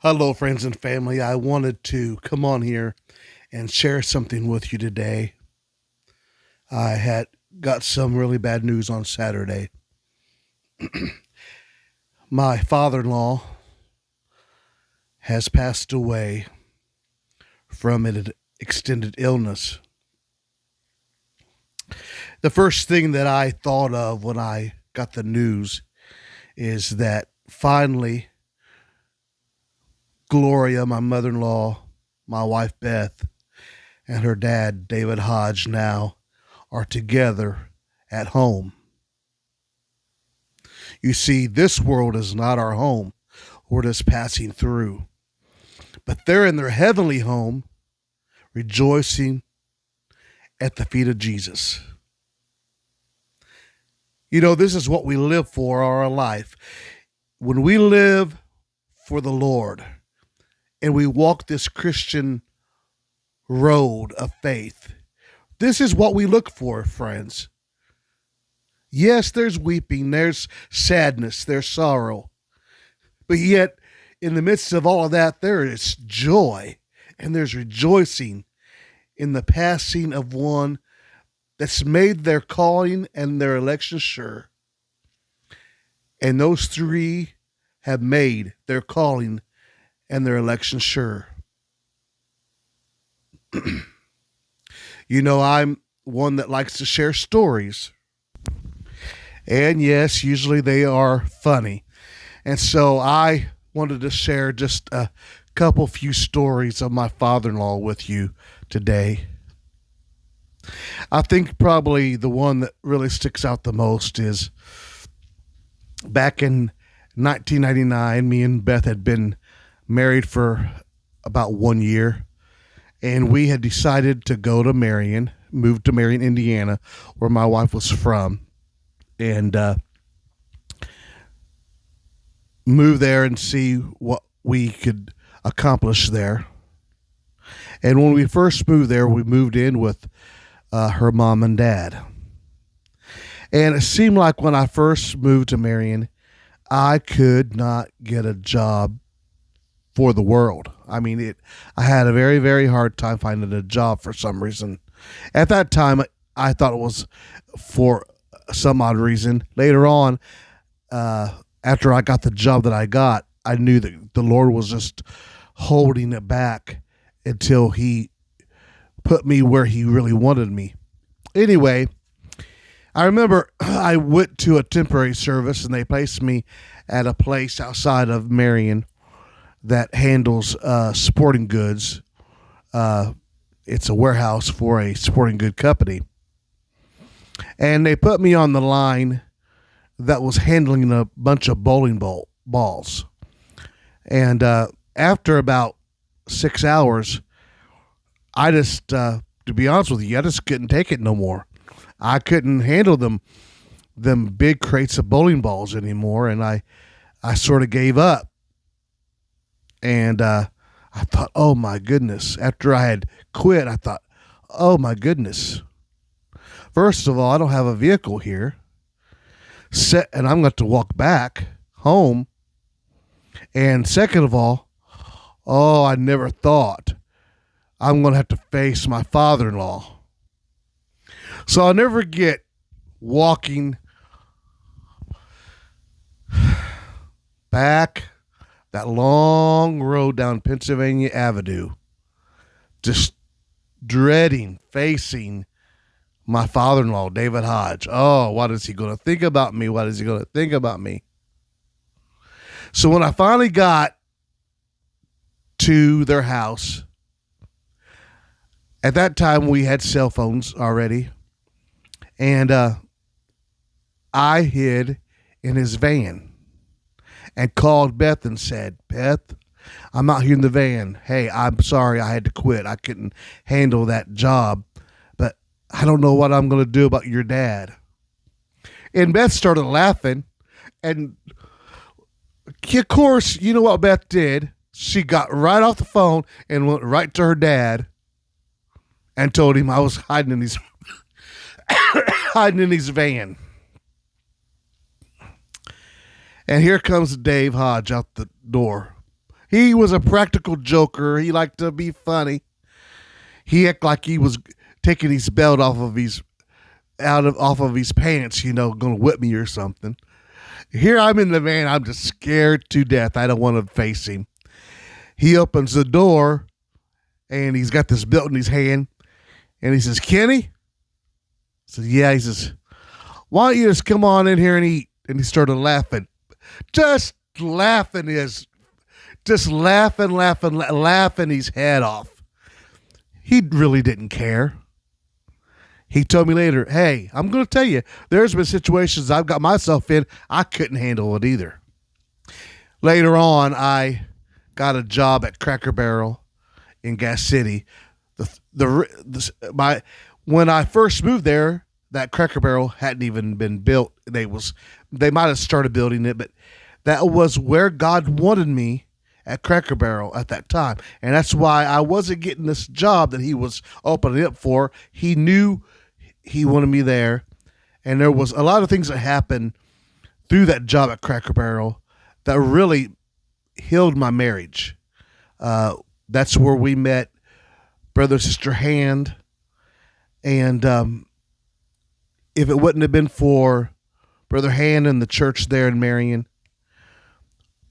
Hello, friends and family. I wanted to come on here and share something with you today. I had got some really bad news on Saturday. My father in law has passed away from an extended illness. The first thing that I thought of when I got the news is that finally Gloria, my mother in law, my wife Beth, and her dad, David Hodge, now are together at home. You see, this world is not our home. We're just passing through. But they're in their heavenly home, rejoicing at the feet of Jesus. You know, this is what we live for our life. When we live for the Lord and we walk this Christian road of faith, this is what we look for, friends. Yes, there's weeping, there's sadness, there's sorrow. But yet, in the midst of all of that, there is joy and there's rejoicing in the passing of one that's made their calling and their election sure. And those three have made their calling and their election sure. You know, I'm one that likes to share stories. And yes, usually they are funny. And so I wanted to share just a few stories of my father-in-law with you today. I think probably the one that really sticks out the most is back in 1999, me and Beth had been married for about 1 year, and we had decided to go to Marion, move to Marion, Indiana, where my wife was from, and move there and see what we could accomplish there. And when we first moved there, we moved in with her mom and dad. And it seemed like when I first moved to Marion, I could not get a job for the world. I mean, I had a very, very hard time finding a job for some reason. At that time, I thought it was for some odd reason. Later on, after I got the job that I got, I knew that the Lord was just holding it back until He put me where He really wanted me. Anyway, I remember I went to a temporary service and they placed me at a place outside of Marion that handles sporting goods. It's a warehouse for a sporting good company. And they put me on the line that was handling a bunch of bowling balls. And after about 6 hours, I just, to be honest with you, I just couldn't take it no more. I couldn't handle them big crates of bowling balls anymore, and I sort of gave up. And I thought, oh my goodness. After I had quit, I thought, oh my goodness. First of all, I don't have a vehicle here. And I'm going to have to walk back home. And second of all, oh, I never thought I'm going to have to face my father-in-law. So I'll never forget walking back that long road down Pennsylvania Avenue, just dreading facing my father-in-law, David Hodge. Oh, what is he going to think about me? What is he going to think about me? So when I finally got to their house, at that time we had cell phones already, and I hid in his van and called Beth and said, Beth, I'm out here in the van. Hey, I'm sorry I had to quit. I couldn't handle that job, but I don't know what I'm going to do about your dad. And Beth started laughing, and of course, you know what Beth did? She got right off the phone and went right to her dad and told him I was hiding in his hiding in his van. And here comes Dave Hodge out the door. He was a practical joker. He liked to be funny. He acted like he was taking his belt off of his pants, going to whip me or something. Here I'm in the van. I'm just scared to death. I don't want to face him. He opens the door, and he's got this belt in his hand, and he says, "Kenny?" I said, "Yeah." He says, "Why don't you just come on in here and eat?" And he started laughing. Just laughing his head off. He really didn't care. He told me later, "Hey, I'm going to tell you, there's been situations I've got myself in, I couldn't handle it either." Later on, I got a job at Cracker Barrel in Gas City. When I first moved there, that Cracker Barrel hadn't even been built. They might have started building it, but that was where God wanted me, at Cracker Barrel at that time. And that's why I wasn't getting this job that he was opening up for. He knew he wanted me there. And there was a lot of things that happened through that job at Cracker Barrel that really healed my marriage. That's where we met Brother and Sister Hand. And if it wouldn't have been for Brother Hand and the church there in Marion,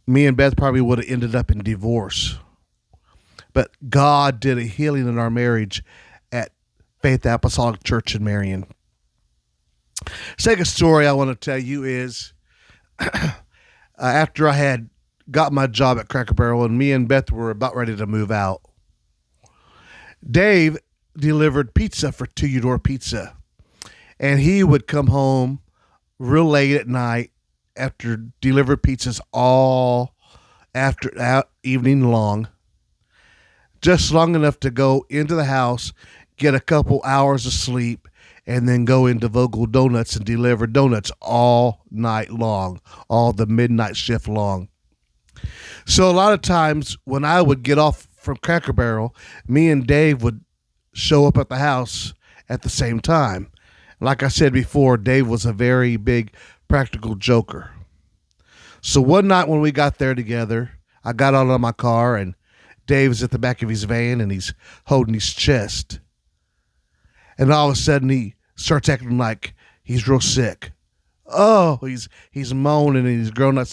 me and Beth probably would have ended up in divorce. But God did a healing in our marriage at Faith Apostolic Church in Marion. Second story I want to tell you is after I had got my job at Cracker Barrel and me and Beth were about ready to move out, Dave delivered pizza for Two Your Door Pizza. And he would come home real late at night after delivered pizzas all after evening long, just long enough to go into the house, get a couple hours of sleep, and then go into Vogel Donuts and deliver donuts all night long, all the midnight shift long. So a lot of times when I would get off from Cracker Barrel, me and Dave would show up at the house at the same time. Like I said before, Dave was a very big practical joker. So one night when we got there together, I got out of my car and Dave's at the back of his van and he's holding his chest. And all of a sudden he starts acting like he's real sick. Oh, he's moaning and he's growing up.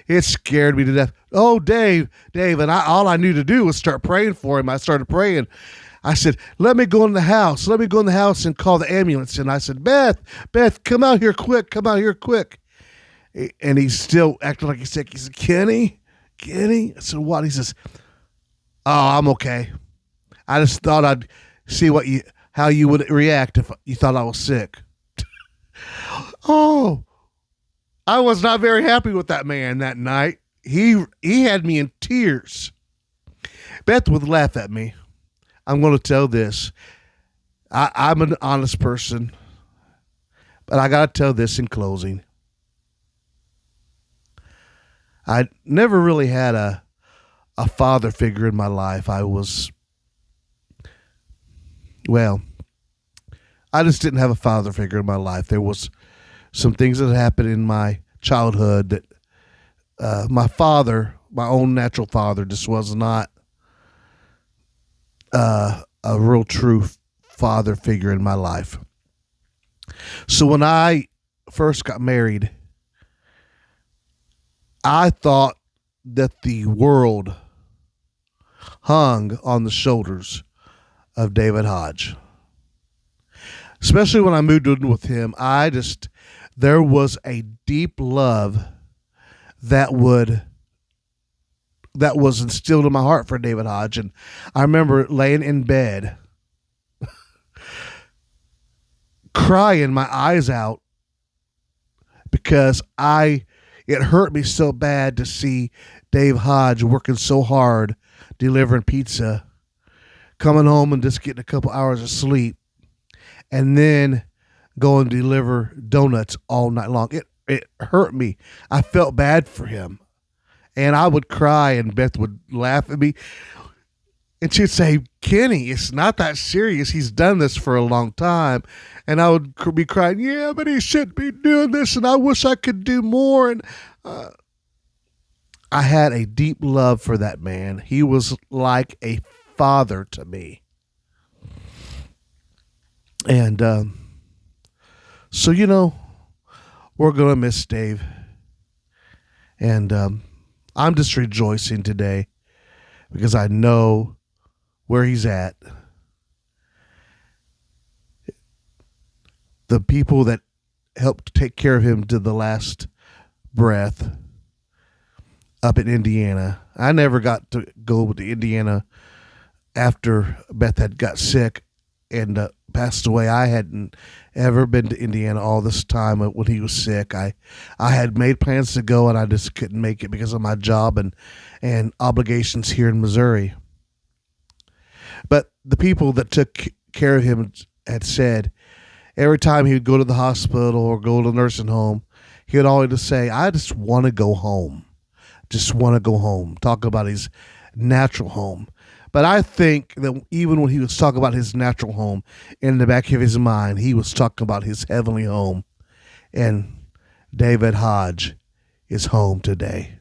It scared me to death. "Oh, Dave. And all I knew to do was start praying for him. I started praying. I said, let me go in the house and call the ambulance. And I said, Beth, come out here quick. And he's still acting like he's sick. He said, Kenny. I said, what? He says, "Oh, I'm okay. I just thought I'd see how you would react if you thought I was sick." Oh, I was not very happy with that man that night. He had me in tears. Beth would laugh at me. I'm going to tell this. I'm an honest person, but I got to tell this in closing. I never really had a father figure in my life. I just didn't have a father figure in my life. There was some things that happened in my childhood that my father, my own natural father, just was not a real true father figure in my life. So when I first got married, I thought that the world hung on the shoulders of David Hodge. Especially when I moved in with him, there was a deep love that was instilled in my heart for David Hodge. And I remember laying in bed, crying my eyes out because it hurt me so bad to see Dave Hodge working so hard, delivering pizza, coming home and just getting a couple hours of sleep, and then go and deliver donuts all night long. It hurt me. I felt bad for him. And I would cry and Beth would laugh at me. And she'd say, Kenny, it's not that serious. He's done this for a long time. And I would be crying, yeah, but he shouldn't be doing this. And I wish I could do more. And I had a deep love for that man. He was like a father to me. And so, we're going to miss Dave. And I'm just rejoicing today because I know where he's at. The people that helped take care of him to the last breath up in Indiana. I never got to go to Indiana after Beth had got sick and passed away. I hadn't ever been to Indiana all this time when he was sick. I had made plans to go and I just couldn't make it because of my job and obligations here in Missouri. But the people that took care of him had said every time he would go to the hospital or go to the nursing home, he would always say, I just want to go home. Just want to go home. Talk about his natural home. But I think that even when he was talking about his natural home, in the back of his mind, he was talking about his heavenly home. And David Hodge is home today.